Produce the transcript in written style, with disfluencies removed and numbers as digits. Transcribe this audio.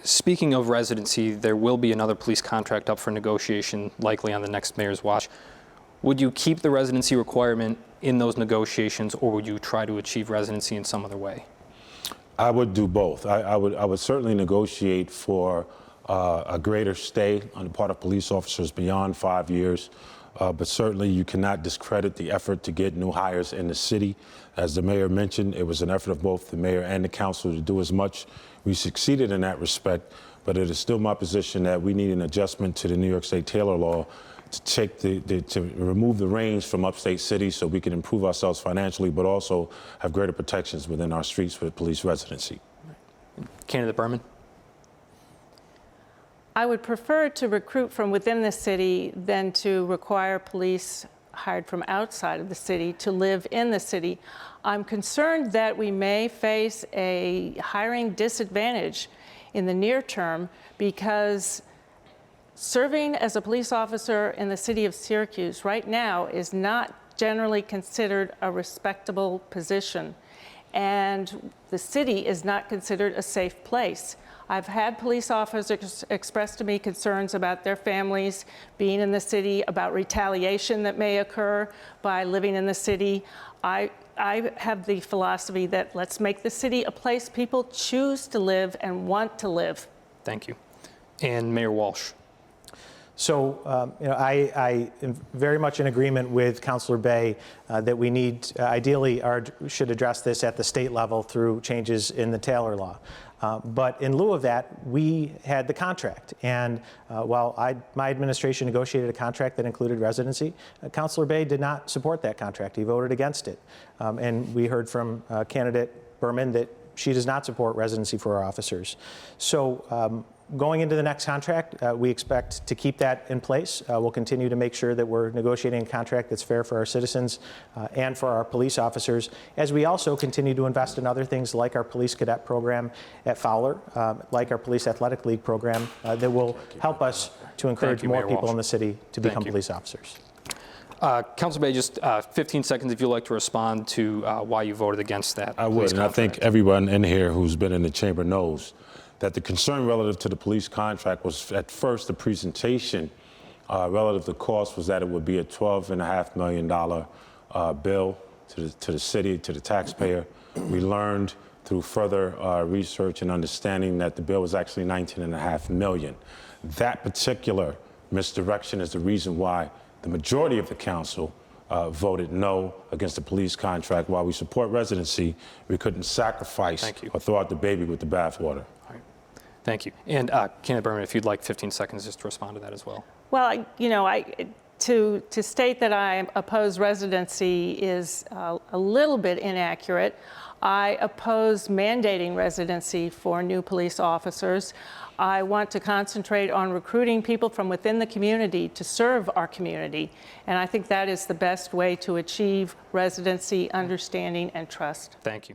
Speaking of residency, there will be another police contract up for negotiation, likely on the next mayor's watch. Would you keep the residency requirement in those negotiations, or would you try to achieve residency in some other way? I would do both. I would certainly negotiate for a greater stay on the part of police officers beyond 5 years. But certainly you cannot discredit the effort to get new hires in the city. As the mayor mentioned, it was an effort of both the mayor and the council to do as much. We succeeded in that respect, but it is still my position that we need an adjustment to the New York State Taylor law to take to remove the reins from upstate cities so we can improve ourselves financially, but also have greater protections within our streets with police residency. Candidate Berman. I would prefer to recruit from within the city than to require police hired from outside of the city to live in the city. I'm concerned that we may face a hiring disadvantage in the near term because serving as a police officer in the city of Syracuse right now is not generally considered a respectable position, and the city is not considered a safe place. I've had police officers express to me concerns about their families being in the city, about retaliation that may occur by living in the city. I have the philosophy that let's make the city a place people choose to live and want to live. Thank you. And Mayor Walsh. So, I am very much in agreement with Councilor Bay that we need, ideally, should address this at the state level through changes in the Taylor law. But in lieu of that, we had the contract. And while my administration negotiated a contract that included residency, Councilor Bay did not support that contract. He voted against it. And we heard from candidate Berman that she does not support residency for our officers. So going into the next contract, we expect to keep that in place. We'll continue to make sure that we're negotiating a contract that's fair for our citizens and for our police officers, as we also continue to invest in other things like our police cadet program at Fowler, like our police athletic league program that will help us to encourage more people in the city to become police officers. Councilor Bay, just 15 seconds if you'd like to respond to why you voted against that. I would, and I think everyone in here who's been in the chamber knows that the concern relative to the police contract was at first the presentation relative to cost was that it would be a $12.5 million bill to the city, to the taxpayer. We learned through further research and understanding that the bill was actually $19.5 million. That particular misdirection is the reason why the majority of the council voted no against the police contract. While we support residency, we couldn't sacrifice or throw out the baby with the bathwater. Thank you. And Candidate Berman, if you'd like 15 seconds just to respond to that as well. Well, to state that I oppose residency is a little bit inaccurate. I oppose mandating residency for new police officers. I want to concentrate on recruiting people from within the community to serve our community. And I think that is the best way to achieve residency, understanding, and trust. Thank you.